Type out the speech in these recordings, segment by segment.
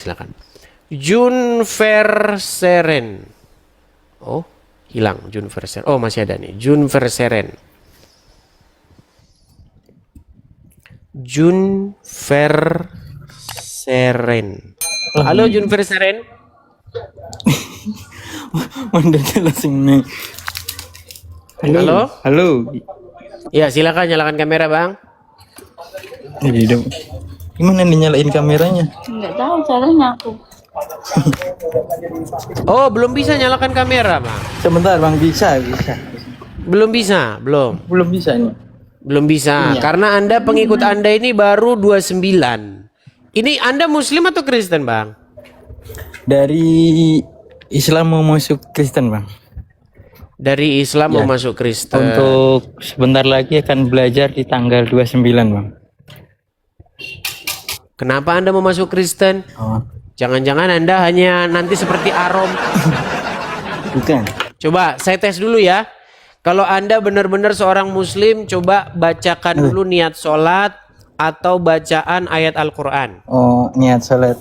Silakan. Jun Verseren. Oh, hilang Jun Verseren. Oh, masih ada nih. Jun Verseren. Jun Verseren. Halo Jun Verseren. Mandanya langsung nih. Halo. Halo. Ya, silakan nyalakan kamera, Bang. Jadi dong. Gimana nih nyalain kameranya? Nggak tahu caranya aku. Oh, belum bisa nyalakan kamera, Bang. Sebentar Bang, bisa. Belum bisa, belum. Belum bisa nih. Belum bisa, Iya. karena Anda pengikut Anda ini baru 29. Ini Anda Muslim atau Kristen, Bang? Dari Islam mau masuk Kristen Bang. Dari Islam mau Ya. masuk Kristen. Untuk sebentar lagi akan belajar di tanggal 29 Bang. Kenapa Anda mau masuk Kristen? Oh, Jangan-jangan Anda hanya nanti seperti Arom. bukan. Coba saya tes dulu ya. Kalau Anda benar-benar seorang Muslim, coba bacakan dulu niat sholat atau bacaan ayat Al-Quran. Oh, niat salat.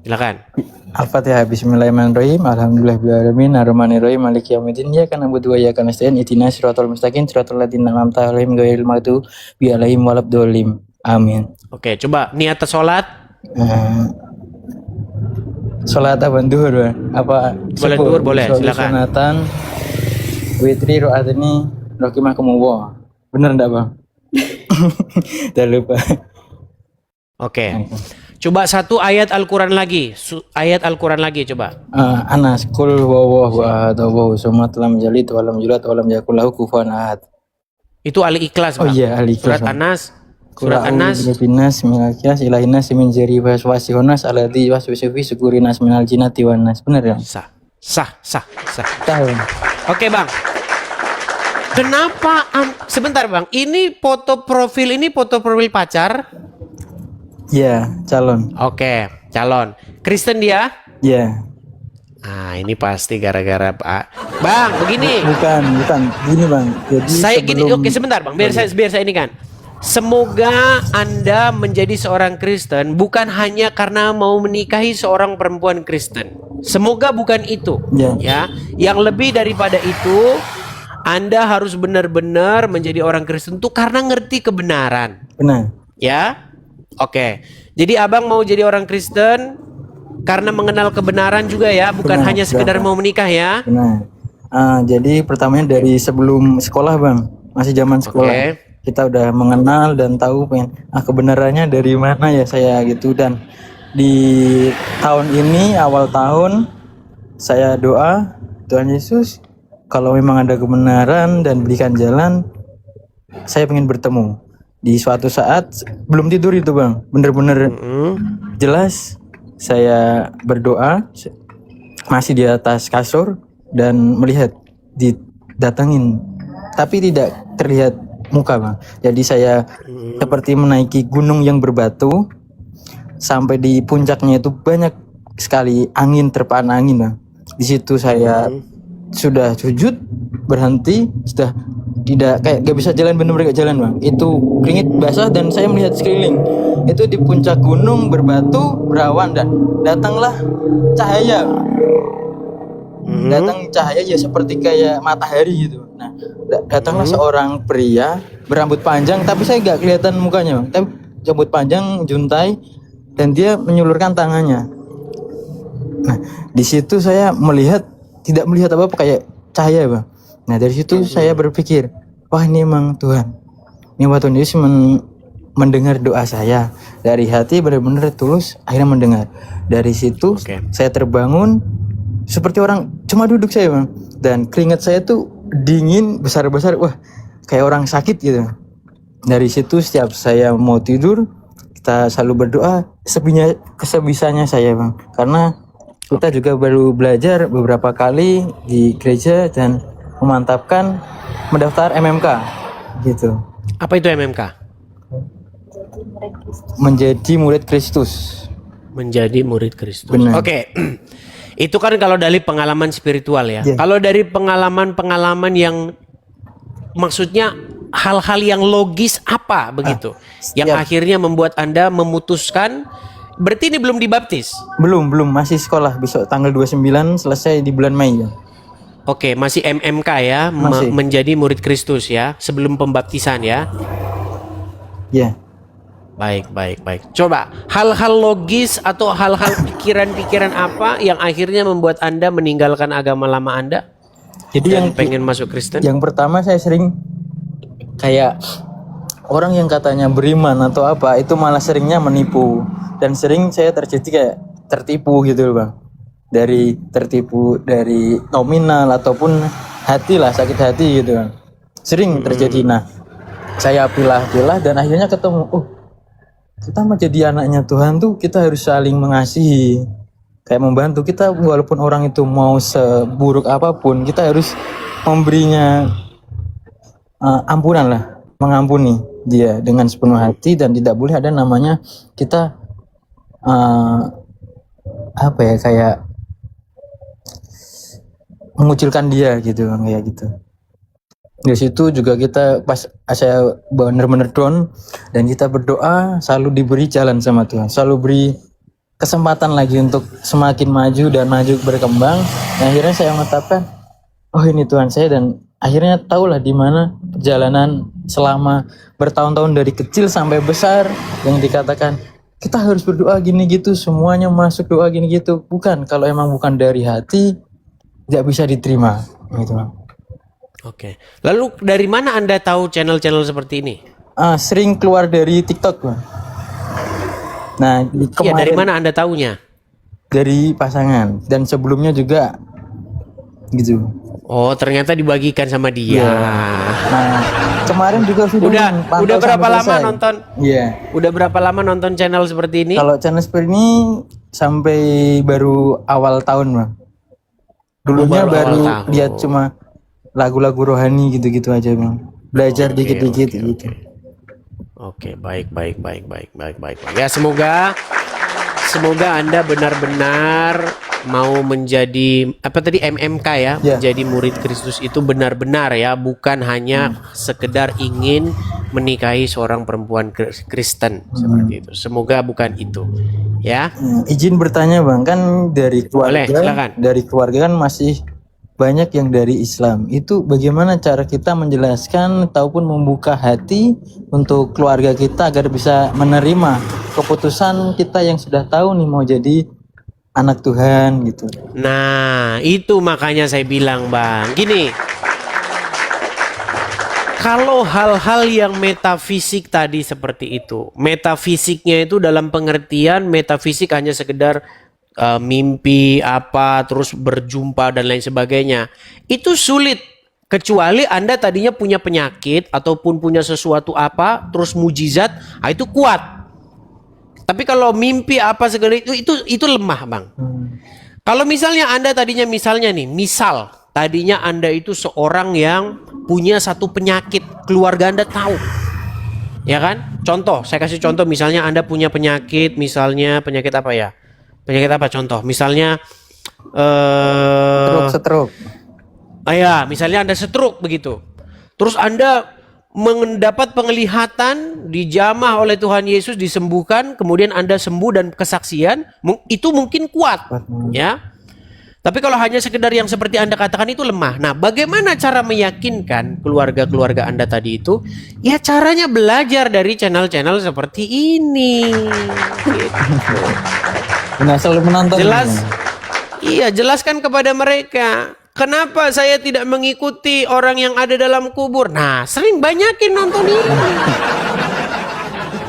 Silakan. Al-Fatihah. Bismillahirrahmanirrahim. Alhamdulillahirrahmanirrahim. Ar-Rahmanirrahim. Maliki yaumiddin. Iyyaka na'budu wa iyyaka nasta'in. Ihdinas siratal mustaqim. Siratal ladzina an'amta 'alaihim ghairil maghdubi 'alaihim waladdallin. Amin. Oke, coba niat sholat. Sholat apa duhur Bang? Apa Boleh subuh? duhur, boleh, Sholat silakan. sunatan witri ro'at ini rokimah kumuwa. Bener enggak Bang? Udah lupa. Oke. Coba satu ayat Al-Quran lagi. Ayat Al-Quran lagi coba. Anas kul huwallahu ahad Allahu samad lam yalid wa lam yulad wa lam yakul lahu kufuwan ahad. Itu Al-Ikhlas, Oh Bang. iya, Al-Ikhlas, Surat Bang. Anas. Surat Anas. Binas minakias ilahinas min jari waswasihonas alladzi waswisu fi sukurinas minal jinnati wan nas. Bener ya? Sah. Tahu. Oke, Bang. Kenapa sebentar, Bang. Ini foto profil pacar. Ya, calon. Oke, calon. Kristen dia? Ya. Ah, ini pasti gara-gara Pak. Bang, begini. Bukan. Gini Bang. Jadi Saya gini, sebelum- oke sebentar, Bang. Biar saya ini kan. Semoga Anda menjadi seorang Kristen bukan hanya karena mau menikahi seorang perempuan Kristen. Semoga bukan itu. Ya. Ya, yang lebih daripada itu, Anda harus benar-benar menjadi orang Kristen itu karena ngerti kebenaran. Benar. Ya. Oke. Jadi Abang mau jadi orang Kristen karena mengenal kebenaran juga ya, bukan Benar, hanya sekedar benar. mau menikah ya. Benar. Jadi pertamanya dari sebelum sekolah Bang, masih zaman sekolah. Oke. Kita udah mengenal dan tahu kebenarannya dari mana ya saya gitu. Dan di tahun ini awal tahun saya doa Tuhan Yesus, kalau memang ada kebenaran dan berikan jalan, saya ingin bertemu. Di suatu saat belum tidur itu Bang, bener-bener jelas saya berdoa masih di atas kasur dan melihat didatangin, tapi tidak terlihat muka Bang. Jadi saya seperti menaiki gunung yang berbatu, sampai di puncaknya itu banyak sekali angin, terpaan angin Bang. Di situ saya sudah sujud, berhenti, sudah tidak kayak gak bisa jalan, bener-bener gak jalan Bang. Itu keringet basah dan saya melihat sekeliling. Itu di puncak gunung berbatu, berawan dan datanglah cahaya. Datang cahaya ya seperti kayak matahari gitu. Nah, datanglah seorang pria berambut panjang, tapi saya gak kelihatan mukanya Bang. Tapi rambut panjang, juntai, dan dia menyulurkan tangannya. Nah, di situ saya tidak melihat apa-apa, kayak cahaya Bang. Nah, dari situ saya berpikir, wah ini emang Tuhan. Ini Tuhan Yesus mendengar doa saya. Dari hati benar-benar tulus, akhirnya mendengar. Dari situ saya terbangun seperti orang cuma duduk saya Bang. Dan keringat saya tuh dingin, besar-besar, wah kayak orang sakit gitu. Dari situ setiap saya mau tidur, kita selalu berdoa sebisanya saya Bang. Karena kita juga baru belajar beberapa kali di gereja dan memantapkan mendaftar MMK gitu. Apa itu MMK? Menjadi murid Kristus. Menjadi murid Kristus. Benar. Oke. Itu kan kalau dari pengalaman spiritual ya. Ya. Kalau dari pengalaman yang maksudnya hal-hal yang logis apa begitu yang setiap- akhirnya membuat Anda memutuskan Berarti ini belum dibaptis? Belum, masih sekolah. Besok tanggal 29 selesai di bulan Mei ya. Oke, masih MMK ya, Masih. menjadi murid Kristus ya, sebelum pembaptisan ya. Ya. Baik. Coba, hal-hal logis atau hal-hal pikiran-pikiran apa yang akhirnya membuat Anda meninggalkan agama lama Anda? Jadi Dan yang pengen masuk Kristen? yang pertama saya sering kayak orang yang katanya beriman atau apa itu malah seringnya menipu, dan sering saya kayak tertipu gitu loh Bang. Dari tertipu dari nominal ataupun hati lah, sakit hati gitu Bang. Sering terjadi. Nah, saya pilah-pilah dan akhirnya ketemu, oh, kita mau jadi anaknya Tuhan tuh kita harus saling mengasihi, kayak membantu. Kita walaupun orang itu mau seburuk apapun, kita harus memberinya ampunan lah, mengampuni dia dengan sepenuh hati, dan tidak boleh ada namanya kita apa ya, kayak mengucilkan dia gitu Bang, kayak gitu. Di situ juga kita pas saya benar-benar down, dan kita berdoa selalu diberi jalan sama Tuhan, selalu beri kesempatan lagi untuk semakin maju dan maju berkembang. Dan akhirnya saya menetapkan, oh ini Tuhan saya, dan akhirnya tahulah di mana perjalanan selama bertahun-tahun dari kecil sampai besar yang dikatakan kita harus berdoa gini gitu, semuanya masuk doa gini gitu. Bukan, kalau emang bukan dari hati tidak bisa diterima gitu Bang. Oke. Lalu dari mana Anda tahu channel-channel seperti ini? Sering keluar dari TikTok Bang. Nah, Iya, dari mana Anda taunya? dari pasangan, dan sebelumnya juga gitu. Oh, ternyata dibagikan sama dia. Nah, kemarin juga video Udah berapa lama nonton? Iya. Udah berapa lama nonton channel seperti ini? Kalau channel seperti ini sampai baru awal tahun Bang. Dulunya baru awal baru tahun. lihat cuma lagu-lagu rohani gitu-gitu aja Bang. Belajar dikit-dikit gitu. Oke, baik. Ya, semoga Anda benar-benar mau menjadi apa tadi, MMK ya, Ya. menjadi murid Kristus itu benar-benar ya, bukan hanya sekedar ingin menikahi seorang perempuan Kristen seperti itu. Semoga bukan itu. Ya. Izin bertanya Bang, kan dari Boleh, keluarga, silakan. dari keluarga kan masih banyak yang dari Islam. Itu bagaimana cara kita menjelaskan ataupun membuka hati untuk keluarga kita agar bisa menerima keputusan kita yang sudah tahu nih mau jadi anak Tuhan gitu. Nah, itu makanya saya bilang Bang, gini. Kalau hal-hal yang metafisik tadi seperti itu, metafisiknya itu dalam pengertian metafisik hanya sekedar mimpi apa, terus berjumpa dan lain sebagainya. Itu sulit, kecuali Anda tadinya punya penyakit ataupun punya sesuatu apa, terus mujizat, itu kuat. Tapi kalau mimpi apa segala itu lemah Bang. Kalau misalnya Anda tadinya tadinya Anda itu seorang yang punya satu penyakit, keluarga Anda tahu. Ya kan? Contoh, saya kasih contoh, misalnya Anda punya penyakit, misalnya penyakit apa ya? Penyakit apa contoh? Misalnya Stroke. ya, misalnya Anda stroke begitu. Terus Anda mendapat penglihatan, dijamah oleh Tuhan Yesus, disembuhkan, kemudian Anda sembuh dan kesaksian, itu mungkin kuat, ya. Tapi kalau hanya sekedar yang seperti Anda katakan itu lemah. Nah, bagaimana cara meyakinkan keluarga-keluarga Anda tadi itu? Ya caranya belajar dari channel-channel seperti ini. Gitu. Nah, selalu menonton. Jelaskan kepada mereka. Kenapa saya tidak mengikuti orang yang ada dalam kubur? Nah, sering banyakin nonton ini.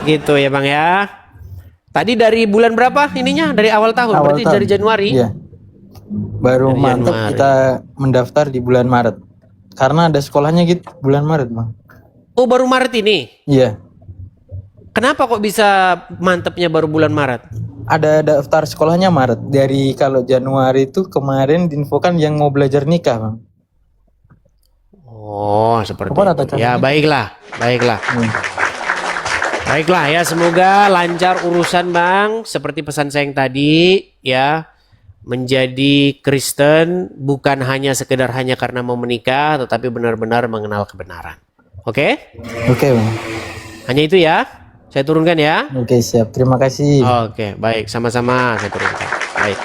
Gitu ya Bang ya. Tadi dari bulan berapa ininya? Dari awal tahun, berarti dari Januari? Iya. Baru Dari mantap Januari. kita mendaftar di bulan Maret. Karena ada sekolahnya gitu bulan Maret Bang. Oh, baru Maret ini? Iya. Kenapa kok bisa mantepnya baru bulan Maret? Ada daftar sekolahnya Maret. Dari kalau Januari itu kemarin diinfokan yang mau belajar nikah Bang. Oh, seperti Apa kata itu. Ya, baiklah. Baiklah ya, semoga lancar urusan Bang. Seperti pesan saya yang tadi ya, menjadi Kristen bukan hanya sekedar hanya karena mau menikah, tetapi benar-benar mengenal kebenaran. Oke? Oke Bang. Hanya itu ya. Saya turunkan ya. Oke, siap. Terima kasih. Oke, baik. Sama-sama saya turunkan. Baik.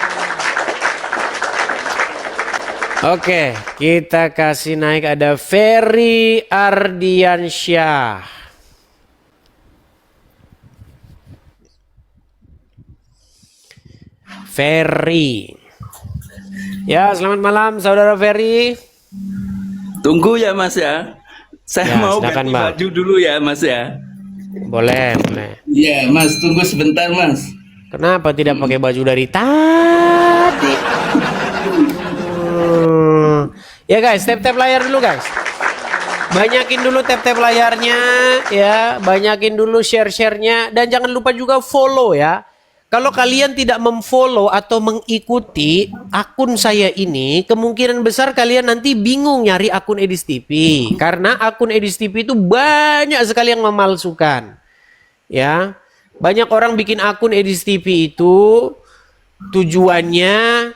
Oke, kita kasih naik ada Ferry Ardiansyah. Ferry. Ya, selamat malam saudara Ferry. Tunggu ya Mas ya. Ya, Saya mau silakan, ganti Bang. baju dulu ya Mas ya. Boleh, boleh. Iya Mas, tunggu sebentar Mas. Kenapa tidak pakai baju dari tadi? Ya guys, tap-tap layar dulu guys. Banyakin dulu tap-tap layarnya ya, banyakin dulu share-sharenya dan jangan lupa juga follow ya. Kalau kalian tidak memfollow atau mengikuti akun saya ini, kemungkinan besar kalian nanti bingung nyari akun Edis TV. Karena akun Edis TV itu banyak sekali yang memalsukan. Ya, banyak orang bikin akun Edis TV itu tujuannya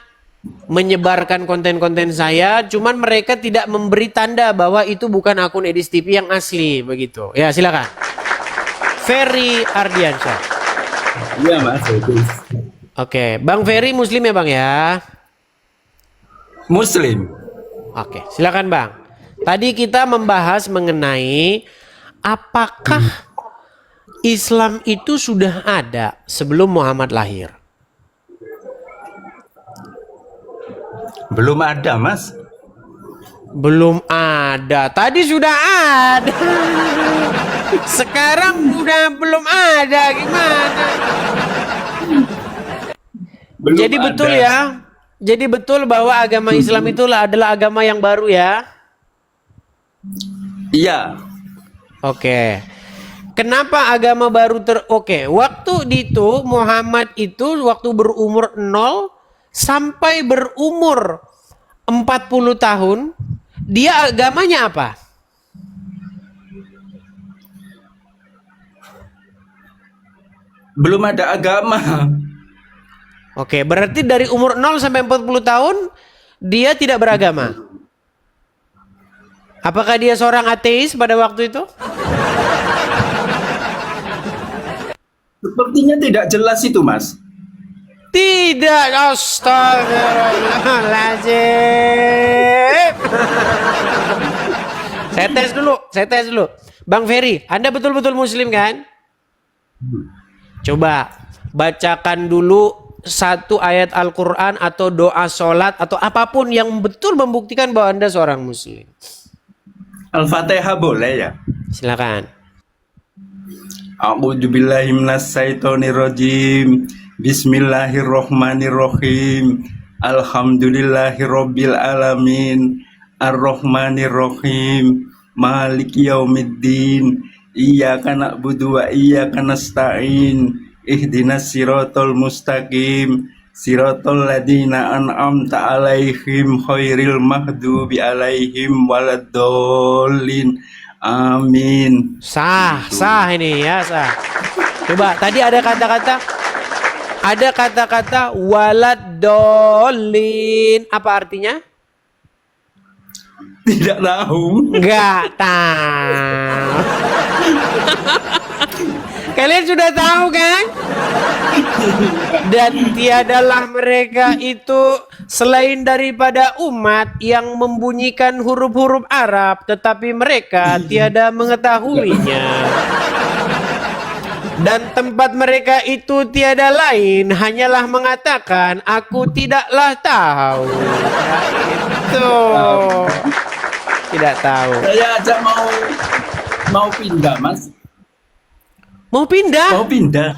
menyebarkan konten-konten saya, cuman mereka tidak memberi tanda bahwa itu bukan akun Edis TV yang asli begitu. Ya, silakan. Ferry Ardiansyah. Iya Mas. Oke, Bang Ferry Muslim ya Bang ya? Muslim. Oke, silakan Bang. Tadi kita membahas mengenai apakah Islam itu sudah ada sebelum Muhammad lahir? Belum ada Mas. Belum ada. Tadi sudah ada. Sekarang udah belum ada. Gimana? Belum Jadi betul ada. ya. Jadi betul bahwa agama Islam itulah adalah agama yang baru ya. Iya. Oke. Kenapa agama baru Oke, waktu itu Muhammad itu waktu berumur 0 sampai berumur 40 tahun, dia agamanya apa? Belum ada agama. Oke, berarti dari umur 0 sampai 40 tahun dia tidak beragama. Apakah dia seorang ateis pada waktu itu? Sepertinya tidak jelas itu Mas. Tidak, astagfirullahaladzim. Saya tes dulu. Bang Ferry, Anda betul-betul Muslim kan? Coba bacakan dulu satu ayat Al-Quran atau doa sholat atau apapun yang betul membuktikan bahwa Anda seorang Muslim. Al-Fatihah boleh ya? Silakan. A'udzubillahi minasyaitonirrajim. Bismillahirrahmanirrahim. Alhamdulillahirabbil alamin. Arrahmanirrahim. Maliki yaumiddin. Iyyaka na'budu wa iyyaka nasta'in. Ihdinas siratal mustaqim. Siratal ladzina an'amta 'alaihim khairil maghdubi alaihim waladdallin. Amin. Sah ini ya, sah. Coba tadi ada kata-kata waladdallin. Apa artinya? Tidak tahu. Enggak tahu. Kalian sudah tahu kan? Dan tiadalah mereka itu selain daripada umat yang membunyikan huruf-huruf Arab, tetapi mereka tiada mengetahuinya. Dan tempat mereka itu tiada lain, hanyalah mengatakan, aku tidaklah tahu. Nah, itu. Tidak tahu. Saya aja mau pindah, Mas. Mau pindah? Mau pindah.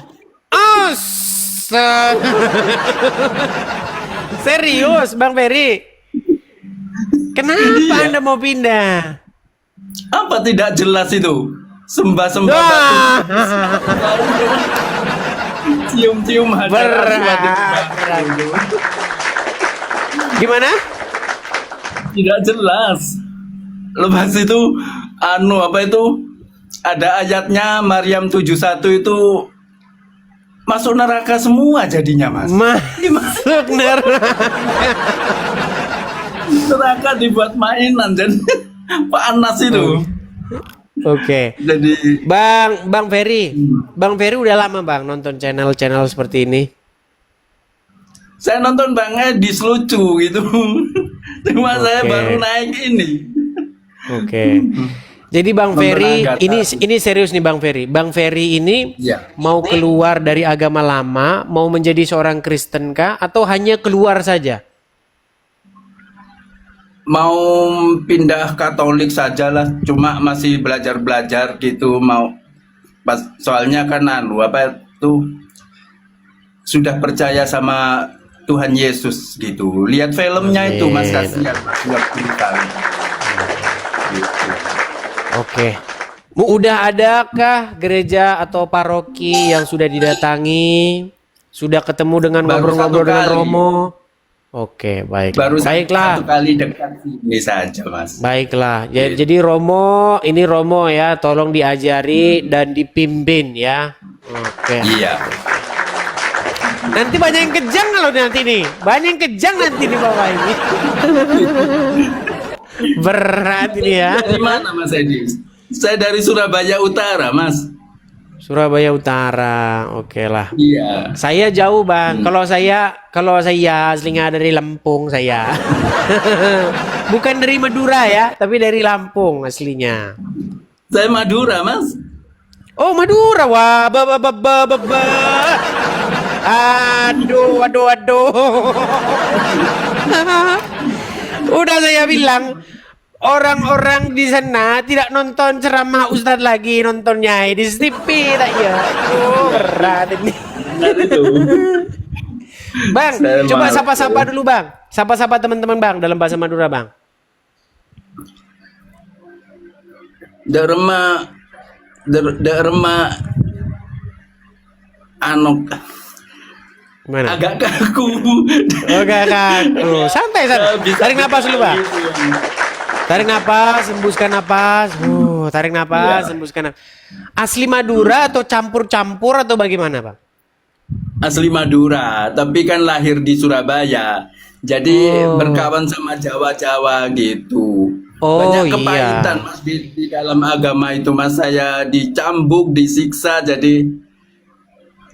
Serius, Bang Ferry? Kenapa Iya. Anda mau pindah? Apa tidak jelas itu? Sembah-sembah batu. Wah, Cium-cium hajar aswad itu, Mas. berat. Gimana? Tidak jelas. Lepas itu apa itu? Ada ayatnya Maryam 71 itu masuk neraka semua jadinya, Mas. Masuk neraka. Neraka dibuat mainan dan panas itu. Oke. Jadi Bang Ferry. Bang Ferry udah lama Bang nonton channel-channel seperti ini. saya nonton Bang Edis lucu gitu. Cuma saya Oke. baru naik ini. Oke. Jadi Bang Nonton Ferry, Agatha. ini serius nih Bang Ferry. Bang Ferry ini Iya. mau keluar dari agama lama, mau menjadi seorang Kristen kah atau hanya keluar saja? Mau pindah Katolik sajalah, cuma masih belajar-belajar gitu mau soalnya kan apa tuh sudah percaya sama Tuhan Yesus gitu. Lihat filmnya itu Mas, Amin. kasihan Mas, nggak cerita. Gitu. Oke. Udah adakah gereja atau paroki yang sudah didatangi? Sudah ketemu dengan Baru ngobrol-ngobrol satu dengan kali. Romo? Oke, baik. Baru Baiklah. satu kali dekat sini saja Mas. Baiklah. Jadi Romo, ini Romo ya, tolong diajari dan dipimpin ya. Oke. Iya. Nanti banyak yang kejang kalau nanti nih. Banyak yang kejang nanti di bawah ini. Berat ini ya. Dari mana Mas Edis? Saya dari Surabaya Utara Mas. Surabaya Utara. Oke lah. Iya. Saya jauh Bang. Kalau saya aslinya dari Lampung saya. Bukan dari Madura ya, tapi dari Lampung aslinya. Saya Madura Mas. Oh Madura, wah, ba. Aduh. Udah saya bilang, orang-orang di sana tidak nonton ceramah Ustadz lagi, nontonnya di TV tak ya. Aduh, berat ini. Bang, Saya coba malu. sapa-sapa dulu Bang. Sapa-sapa teman-teman Bang dalam bahasa Madura Bang. Derma anok Gimana? agak kaku. Oke, kaku. Santai. Tarik napas dulu Bang. Tarik napas, hembuskan napas. Tarik napas, hembuskan napas. Asli Madura atau campur-campur atau bagaimana, Bang? Asli Madura, tapi kan lahir di Surabaya. Jadi Oh. berkawan sama Jawa-Jawa gitu. Oh, Banyak iya. kepahitan Mas di dalam agama itu Mas, saya dicambuk, disiksa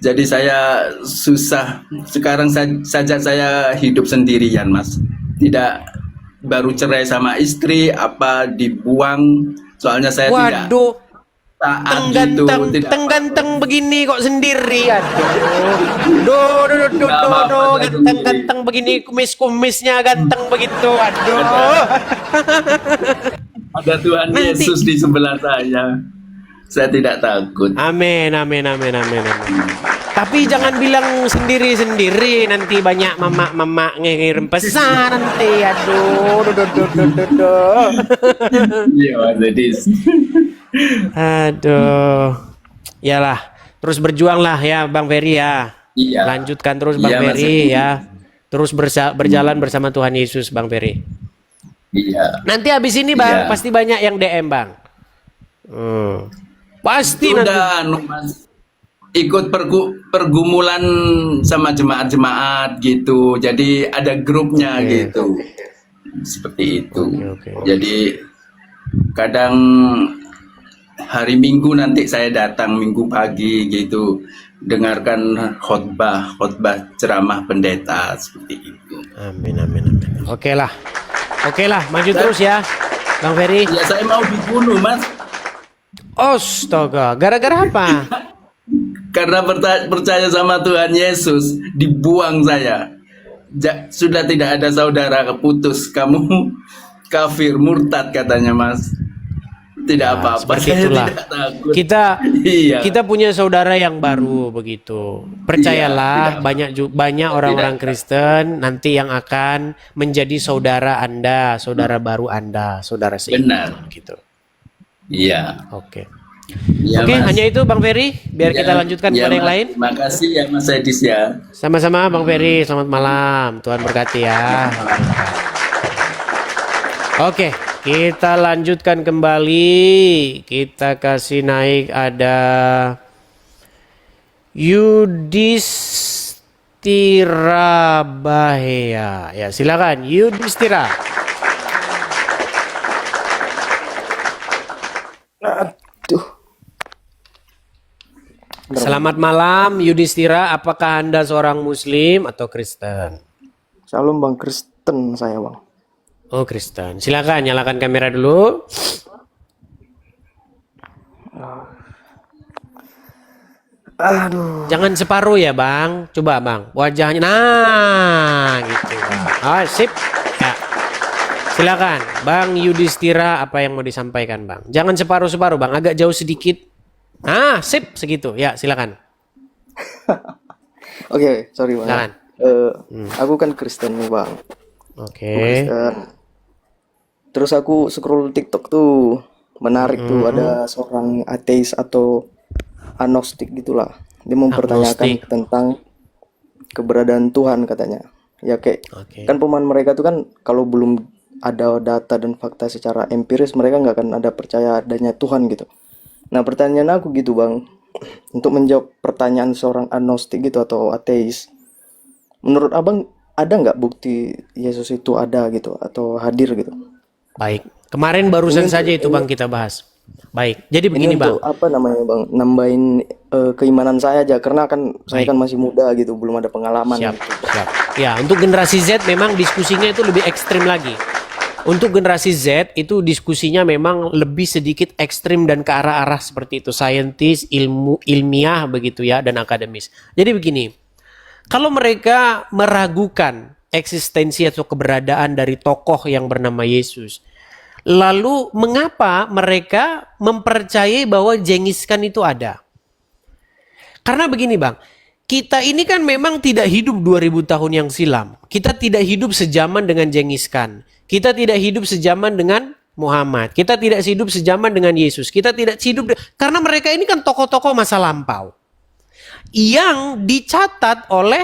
jadi saya susah. Sekarang saja saya hidup sendirian Mas. Tidak baru cerai sama istri apa dibuang soalnya saya tidak Waduh, taat gitu. Tidak ganteng begini kok sendiri. Aduh. Nggak apa-apa, saya Ganteng begini, kumis-kumisnya ganteng begitu. Aduh. ada Tuhan Nanti- Yesus di sebelah saya. Saya tidak takut. Amin. Tapi jangan bilang sendiri-sendiri, nanti banyak mama ngirim pesan nanti. Aduh. Iya Mas Dedis. Aduh. Yalah, terus berjuanglah ya Bang Ferry ya. Iya. Lanjutkan terus Bang Iya, Mas Ferry Edi. ya. Terus berjalan bersama Tuhan Yesus Bang Ferry. Iya. Nanti habis ini Bang, Iya. pasti banyak yang DM Bang. Pasti nanti. Sudah Mas ikut pergumulan sama jemaat-jemaat gitu. Jadi ada grupnya gitu. Seperti itu. Oke. Jadi kadang hari Minggu nanti saya datang Minggu pagi gitu dengarkan khotbah ceramah pendeta seperti itu. Amin. Oke lah, maju terus ya Bang Ferry. Ya saya mau dibunuh Mas Astaga, gara-gara apa? karena percaya sama Tuhan Yesus dibuang saya. Sudah tidak ada saudara, keputus, kamu kafir murtad katanya Mas. Tidak apa-apa, Seperti saya itulah. tidak takut. Kita Iya. punya saudara yang baru begitu. Percayalah, banyak orang-orang Kristen nanti yang akan menjadi saudara Anda, saudara baru Anda, saudara seiman Benar. gitu. Iya. Oke. Iya, Oke, Mas. hanya itu Bang Ferry, biar Ya, kita lanjutkan ya, kepada yang Mas. lain. Terima kasih ya Mas Edis ya. Sama-sama Bang Ferry, selamat malam. Tuhan berkati ya. Oke, kita lanjutkan kembali. Kita kasih naik ada Yudhistira Bahaya. Ya, silakan Yudhistira. Selamat malam Yudhistira, apakah Anda seorang Muslim atau Kristen? Shalom Bang, Kristen saya Bang. Oh Kristen, silakan nyalakan kamera dulu. Aduh, Jangan separuh ya Bang, coba Bang, wajahnya, nah gitu. Ah sip, ya. Silakan Bang Yudhistira, apa yang mau disampaikan Bang? Jangan separuh-separuh Bang, agak jauh sedikit. Ah sip, segitu, ya silakan. oke, sorry Bang. Silakan. Aku kan Kristen nih Bang. Oke. Kristen. Terus aku scroll TikTok tuh, menarik tuh ada seorang ateis atau agnostik gitulah. Dia mempertanyakan Agnostik. tentang keberadaan Tuhan katanya. Ya kayak Oke. kan pemahaman mereka tuh kan kalau belum ada data dan fakta secara empiris mereka nggak akan ada percaya adanya Tuhan gitu. Nah pertanyaan aku gitu Bang, untuk menjawab pertanyaan seorang agnostik gitu atau ateis, menurut Abang ada nggak bukti Yesus itu ada gitu atau hadir gitu? Baik. Kemarin barusan Ini saja untuk- itu Bang kita bahas. Baik. Jadi Ini begini Bang. untuk apa namanya Bang? Nambahin keimanan saya aja karena kan saya kan masih muda gitu, belum ada pengalaman. Siap, gitu. siap. Ya, untuk generasi Z memang diskusinya itu lebih ekstrim lagi. Untuk generasi Z itu diskusinya memang lebih sedikit ekstrim dan ke arah-arah seperti itu, saintis, ilmiah begitu ya, dan akademis. Jadi begini, kalau mereka meragukan eksistensi atau keberadaan dari tokoh yang bernama Yesus, lalu mengapa mereka mempercayai bahwa Genghis Khan itu ada? Karena begini Bang, kita ini kan memang tidak hidup 2000 tahun yang silam. Kita tidak hidup sejaman dengan Genghis Khan. Kita tidak hidup sejaman dengan Muhammad. Kita tidak hidup sejaman dengan Yesus. Kita tidak hidup karena mereka ini kan tokoh-tokoh masa lampau yang dicatat oleh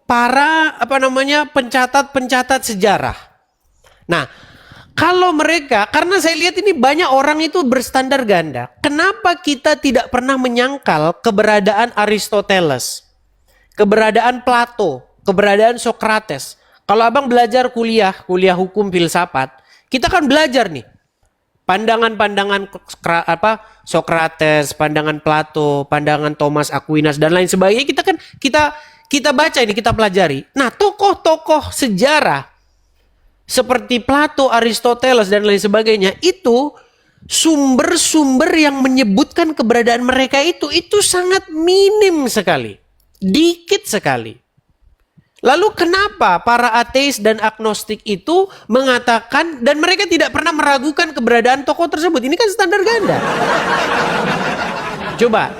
para pencatat-pencatat sejarah. Nah, kalau mereka, karena saya lihat ini banyak orang itu berstandar ganda. Kenapa kita tidak pernah menyangkal keberadaan Aristoteles, keberadaan Plato, keberadaan Socrates? Kalau abang belajar kuliah hukum filsafat, kita kan belajar nih pandangan-pandangan Socrates, pandangan Plato, pandangan Thomas Aquinas dan lain sebagainya. Kita baca ini, kita pelajari. Nah, tokoh-tokoh sejarah seperti Plato, Aristoteles dan lain sebagainya itu sumber-sumber yang menyebutkan keberadaan mereka itu sangat minim sekali, dikit sekali. Lalu kenapa para ateis dan agnostik itu mengatakan dan mereka tidak pernah meragukan keberadaan tokoh tersebut? Ini kan standar ganda. Coba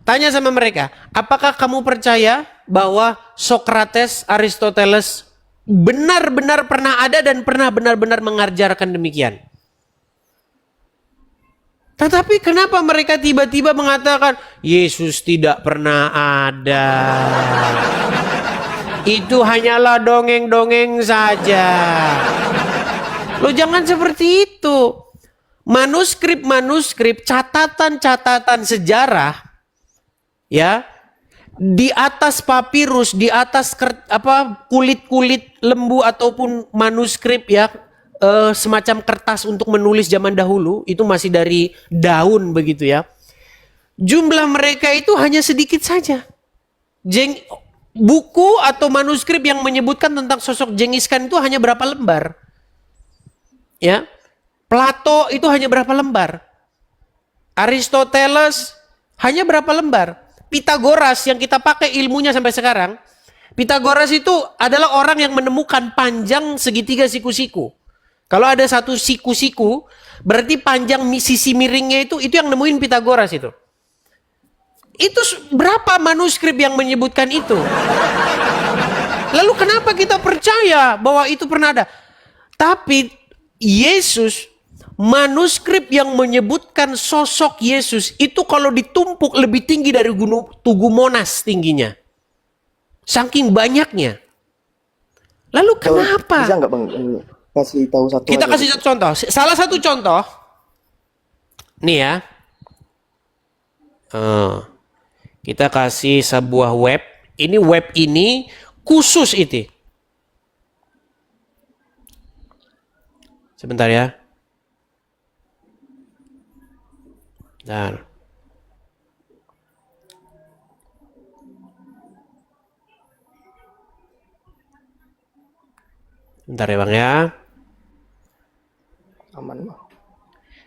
tanya sama mereka, apakah kamu percaya bahwa Socrates, Aristoteles benar-benar pernah ada dan pernah benar-benar mengajarkan demikian? Tetapi kenapa mereka tiba-tiba mengatakan Yesus tidak pernah ada? Itu hanyalah dongeng-dongeng saja. Lo jangan seperti itu. Manuskrip-manuskrip, catatan-catatan sejarah, ya, di atas papirus, di atas kulit-kulit lembu ataupun manuskrip ya, semacam kertas untuk menulis zaman dahulu, itu masih dari daun begitu ya. Jumlah mereka itu hanya sedikit saja. Buku atau manuskrip yang menyebutkan tentang sosok Genghis Khan itu hanya berapa lembar? Ya. Plato itu hanya berapa lembar? Aristoteles hanya berapa lembar? Pitagoras yang kita pakai ilmunya sampai sekarang, Pitagoras itu adalah orang yang menemukan panjang segitiga siku-siku. Kalau ada satu siku-siku, berarti panjang sisi miringnya itu yang nemuin Pitagoras itu. Itu berapa manuskrip yang menyebutkan itu? Lalu kenapa kita percaya bahwa itu pernah ada? Tapi Yesus, manuskrip yang menyebutkan sosok Yesus itu kalau ditumpuk lebih tinggi dari gunung Tugu Monas tingginya. Saking banyaknya. Lalu kenapa? Bisa nggak Bang kasih tahu satu Kita aja kasih gitu? satu contoh. Salah satu contoh. Nih ya. Kita kasih sebuah web. Ini web ini khusus itu. Sebentar ya. Bentar. Bentar ya Bang ya. Aman Bang.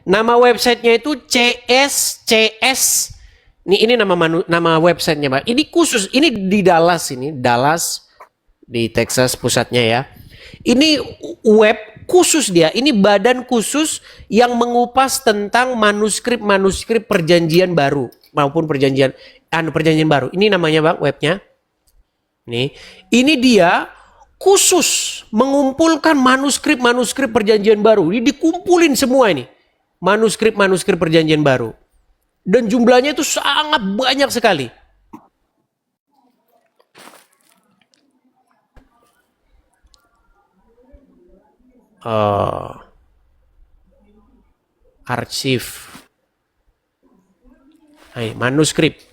Nama websitenya itu CSCS. Ini nama websitenya Bang. Ini khusus, ini di Dallas ini, Dallas di Texas pusatnya ya. Ini web khusus dia, ini badan khusus yang mengupas tentang manuskrip perjanjian baru maupun perjanjian baru. Ini namanya Bang webnya. Nih, ini dia khusus mengumpulkan manuskrip perjanjian baru. Ini dikumpulin semua ini. Manuskrip perjanjian baru. Dan jumlahnya itu sangat banyak sekali. Arsip. Manuskrip.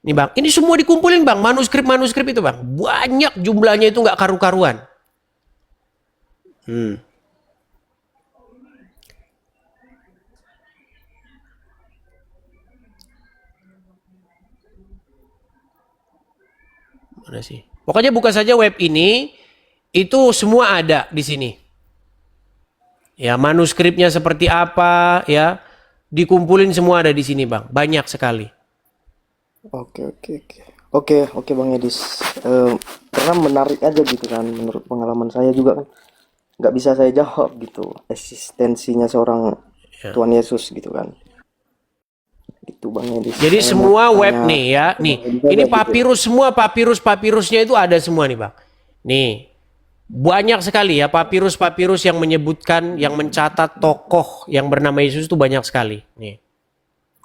Ini Bang, ini semua dikumpulin Bang, manuskrip itu Bang. Banyak jumlahnya itu nggak karu-karuan. Mana sih? Pokoknya buka saja web ini, itu semua ada di sini. Ya, manuskripnya seperti apa, ya, dikumpulin semua ada di sini Bang. Banyak sekali. Oke Bang Edis. Karena menarik aja gitu kan, menurut pengalaman saya juga kan nggak bisa saya jawab gitu eksistensinya seorang Tuhan Yesus gitu kan. Itu Bang Edis. Jadi Saya semua mau web tanya nih ya, nih. Bang Edis Ini aja gitu. papirus semua, papirusnya itu ada semua nih Bang. Nih. Banyak sekali ya papirus yang menyebutkan, yang mencatat tokoh yang bernama Yesus itu banyak sekali. Nih.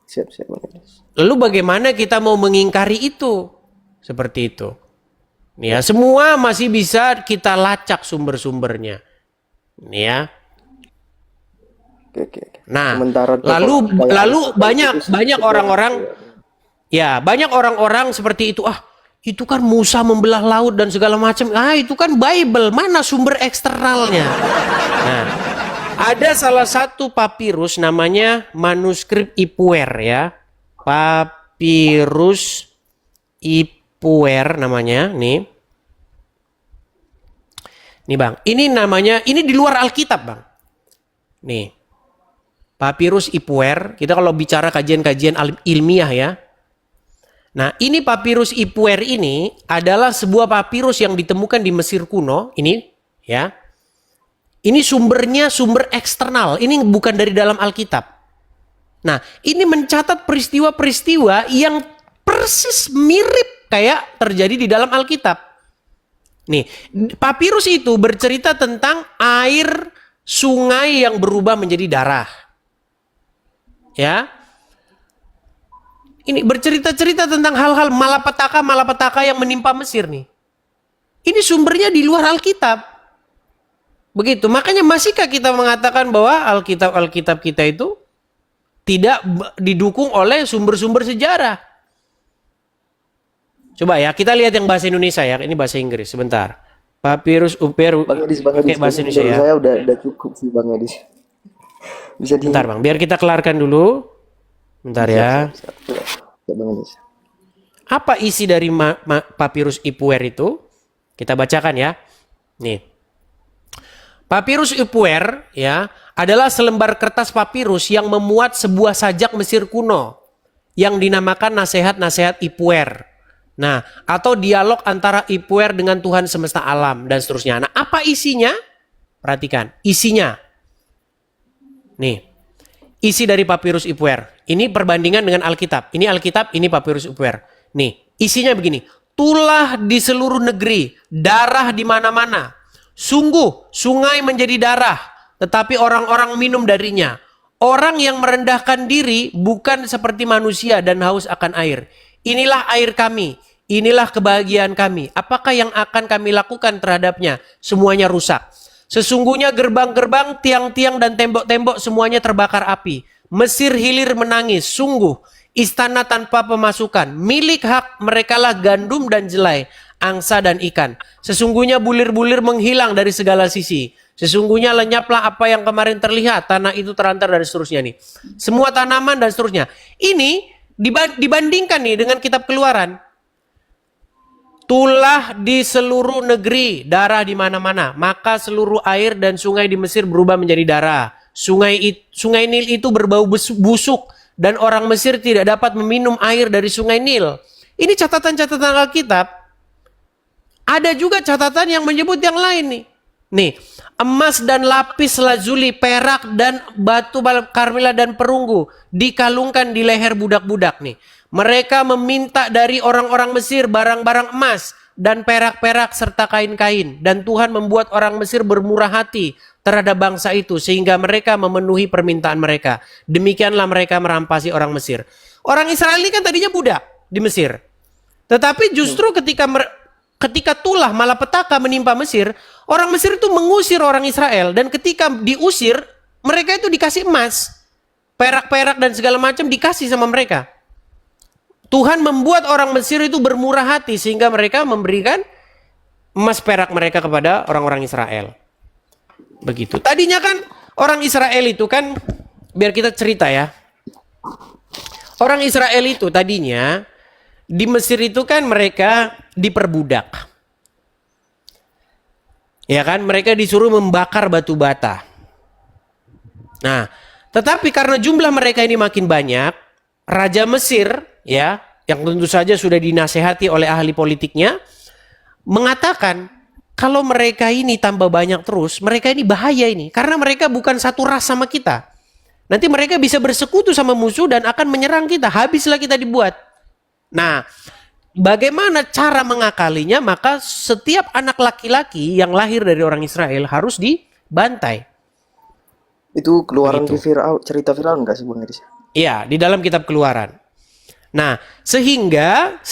Siap Bang Edis. Lalu bagaimana kita mau mengingkari itu? Seperti itu. Nih ya, semua masih bisa kita lacak sumber-sumbernya. Nih ya. Oke. Nah, Sementara lalu banyak orang-orang seperti itu. Itu kan Musa membelah laut dan segala macam. Itu kan Bible. Mana sumber eksternalnya? Nah, ada salah satu papirus namanya manuskrip Ipuer ya. Papirus Ipuer namanya. Nih Bang. Ini namanya, ini di luar Alkitab Bang. Nih. Papirus Ipuer. Kita kalau bicara kajian-kajian ilmiah ya. Nah, ini papirus Ipuer ini adalah sebuah papirus yang ditemukan di Mesir kuno. Ini ya. Ini sumbernya sumber eksternal. Ini bukan dari dalam Alkitab. Nah, ini mencatat peristiwa-peristiwa yang persis mirip kayak terjadi di dalam Alkitab. Nih, papirus itu bercerita tentang air sungai yang berubah menjadi darah. Ya. Ini bercerita-cerita tentang hal-hal malapetaka yang menimpa Mesir nih. Ini sumbernya di luar Alkitab. Begitu. Makanya masihkah kita mengatakan bahwa Alkitab kita itu tidak didukung oleh sumber-sumber sejarah? Coba ya, kita lihat yang bahasa Indonesia ya. Ini bahasa Inggris. Sebentar. Papirus Ipuer pakai bahasa Indonesia ya. Saya udah cukup sih Bang Edis. Bisa Bentar Bang, biar kita kelarkan dulu. Bentar ya. Siap, Bang Edis. Apa isi dari papirus Ipuer itu? Kita bacakan ya. Nih. Papirus Ipuer ya adalah selembar kertas papirus yang memuat sebuah sajak Mesir kuno yang dinamakan nasihat-nasihat Ipuer. Nah, atau dialog antara Ipuer dengan Tuhan semesta alam dan seterusnya. Nah, apa isinya? Perhatikan, isinya. Nih. Isi dari papirus Ipuer. Ini perbandingan dengan Alkitab. Ini Alkitab, ini papirus Ipuer. Nih, isinya begini. Tulah di seluruh negeri, darah di mana-mana. Sungguh, sungai menjadi darah, tetapi orang-orang minum darinya. Orang yang merendahkan diri bukan seperti manusia dan haus akan air. Inilah air kami, inilah kebahagiaan kami. Apakah yang akan kami lakukan terhadapnya? Semuanya rusak. Sesungguhnya gerbang-gerbang, tiang-tiang dan tembok-tembok semuanya terbakar api. Mesir hilir menangis, sungguh istana tanpa pemasukan. Milik hak merekalah gandum dan jelai, angsa dan ikan. Sesungguhnya bulir-bulir menghilang dari segala sisi. Sesungguhnya lenyaplah apa yang kemarin terlihat, tanah itu terantar dan seterusnya nih. Semua tanaman dan seterusnya. Ini dibandingkan nih dengan kitab Keluaran. tulah di seluruh negeri, darah di mana-mana. Maka seluruh air dan sungai di Mesir berubah menjadi darah. Sungai Nil itu berbau busuk dan orang Mesir tidak dapat meminum air dari sungai Nil. Ini catatan-catatan Alkitab. Ada juga catatan yang menyebut yang lain nih. Nih, emas dan lapis lazuli, perak dan batu karmila dan perunggu dikalungkan di leher budak-budak nih. Mereka meminta dari orang-orang Mesir barang-barang emas dan perak-perak serta kain-kain. Dan Tuhan membuat orang Mesir bermurah hati terhadap bangsa itu sehingga mereka memenuhi permintaan mereka. Demikianlah mereka merampasi orang Mesir. Orang Israel ini kan tadinya budak di Mesir. Tetapi justru ketika tulah malapetaka menimpa Mesir, orang Mesir itu mengusir orang Israel. Dan ketika diusir, mereka itu dikasih emas, perak-perak dan segala macam dikasih sama mereka. Tuhan membuat orang Mesir itu bermurah hati sehingga mereka memberikan emas perak mereka kepada orang-orang Israel. Begitu. Tadinya kan orang Israel itu kan, biar kita cerita ya. Orang Israel itu tadinya di Mesir itu kan mereka diperbudak. Ya kan, mereka disuruh membakar batu bata. Nah, tetapi karena jumlah mereka ini makin banyak, Raja Mesir, ya, yang tentu saja sudah dinasehati oleh ahli politiknya, mengatakan kalau mereka ini tambah banyak terus, mereka ini bahaya ini, karena mereka bukan satu ras sama kita. Nanti mereka bisa bersekutu sama musuh dan akan menyerang kita, habislah kita dibuat. Nah, bagaimana cara mengakalinya? Maka setiap anak laki-laki yang lahir dari orang Israel harus dibantai. Itu keluaran Begitu. di Firaun, cerita Firaun nggak sih Bang Iris? Iya, di dalam kitab Keluaran. Nah, sehingga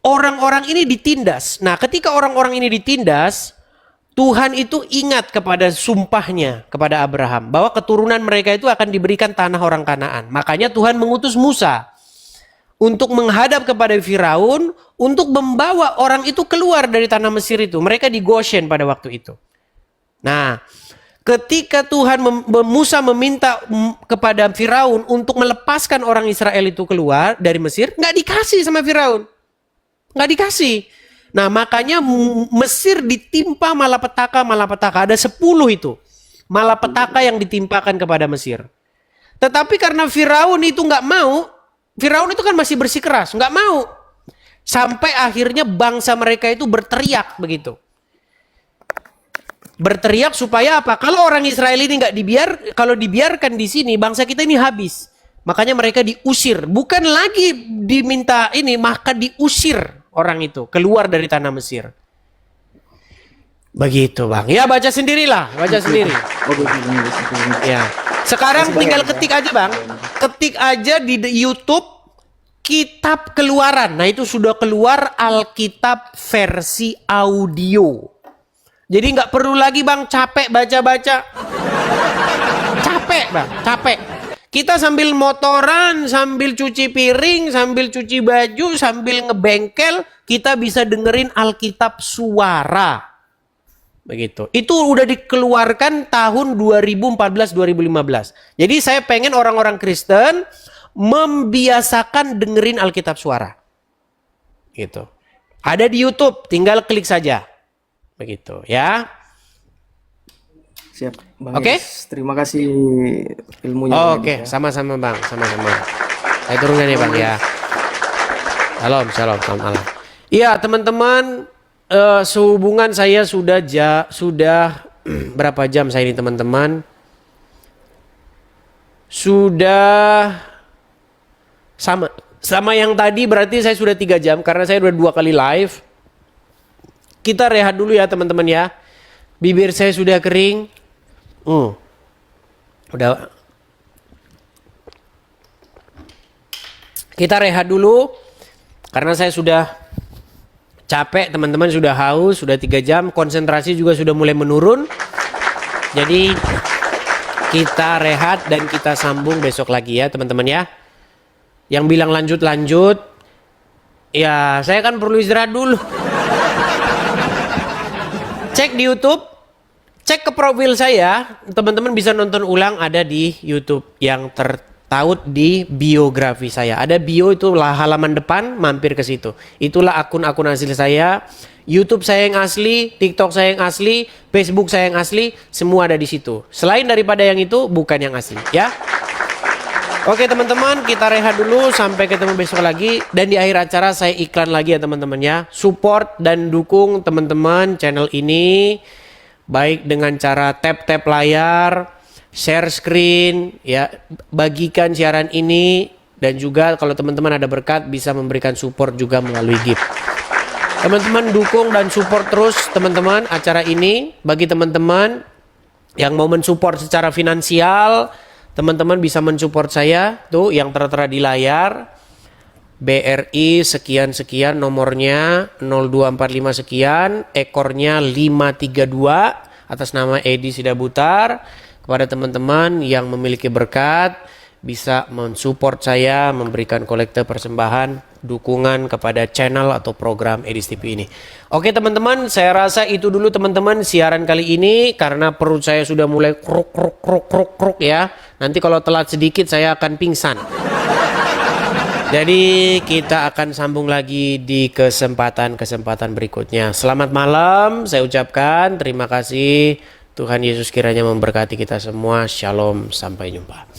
orang-orang ini ditindas. Nah, ketika orang-orang ini ditindas, Tuhan itu ingat kepada sumpahnya kepada Abraham bahwa keturunan mereka itu akan diberikan tanah orang Kanaan. Makanya Tuhan mengutus Musa untuk menghadap kepada Firaun untuk membawa orang itu keluar dari tanah Mesir itu. Mereka di Goshen pada waktu itu. Nah, ketika Musa meminta kepada Firaun untuk melepaskan orang Israel itu keluar dari Mesir, nggak dikasih sama Firaun, nggak dikasih. Nah, makanya Mesir ditimpa malapetaka. Ada 10 itu malapetaka yang ditimpakan kepada Mesir. Tetapi karena Firaun itu nggak mau, Firaun itu kan masih bersikeras, nggak mau. Sampai akhirnya bangsa mereka itu berteriak begitu. Berteriak supaya apa? Kalau orang Israel ini kalau dibiarkan di sini, bangsa kita ini habis. Makanya mereka diusir. Bukan lagi diminta ini, maka diusir orang itu keluar dari tanah Mesir. Begitu Bang. Ya baca sendirilah, baca sendiri. Ya. Sekarang tinggal ketik aja Bang. Ketik aja di YouTube Kitab Keluaran. Nah itu sudah keluar Alkitab versi audio. Jadi nggak perlu lagi Bang capek baca-baca. Capek Bang, capek. Kita sambil motoran, sambil cuci piring, sambil cuci baju, sambil ngebengkel, kita bisa dengerin Alkitab suara. Begitu. Itu udah dikeluarkan tahun 2014-2015. Jadi saya pengen orang-orang Kristen membiasakan dengerin Alkitab suara. Gitu. Ada di YouTube, tinggal klik saja. Begitu ya. Siap, Bang Oke? Iris. Terima kasih ilmunya. Bang Oke, Iris, ya. sama-sama Bang, sama-sama. Saya turunkan ya Bang ya. Shalom, selamat malam. Iya teman-teman, sehubungan saya sudah berapa jam saya ini teman-teman? Sudah sama yang tadi, berarti saya sudah 3 jam karena saya sudah 2 kali live. Kita rehat dulu ya teman-teman ya. Bibir saya sudah kering. Udah. Kita rehat dulu karena saya sudah capek, teman-teman sudah haus, sudah 3 jam, konsentrasi juga sudah mulai menurun. Jadi kita rehat dan kita sambung besok lagi ya teman-teman ya. Yang bilang lanjut, ya saya kan perlu istirahat dulu. Cek di YouTube, cek ke profil saya, teman-teman bisa nonton ulang, ada di YouTube yang taut di biografi saya. Ada bio, itulah halaman depan, mampir ke situ. Itulah akun-akun asli saya. YouTube saya yang asli, TikTok saya yang asli, Facebook saya yang asli, semua ada di situ. Selain daripada yang itu, bukan yang asli, ya. Oke teman-teman, kita rehat dulu, sampai ketemu besok lagi. Dan di akhir acara saya iklan lagi ya teman-teman ya. Support dan dukung teman-teman channel ini, baik dengan cara tap-tap layar, share screen, ya, bagikan siaran ini, dan juga kalau teman-teman ada berkat bisa memberikan support juga melalui gift. Teman-teman dukung dan support terus teman-teman acara ini. Bagi teman-teman yang mau mensupport secara finansial, teman-teman bisa mensupport saya tuh yang tertera di layar. BRI sekian-sekian, nomornya 0245 sekian, ekornya 532, atas nama Edi Sidabutar. Kepada teman-teman yang memiliki berkat, bisa mensupport saya, memberikan kolekte persembahan, dukungan kepada channel atau program Edis TV ini. Oke teman-teman, saya rasa itu dulu teman-teman siaran kali ini, karena perut saya sudah mulai kruk kruk kruk kruk kruk ya. Nanti kalau telat sedikit saya akan pingsan. Jadi kita akan sambung lagi di kesempatan-kesempatan berikutnya. Selamat malam saya ucapkan, terima kasih. Tuhan Yesus kiranya memberkati kita semua. Shalom, sampai jumpa.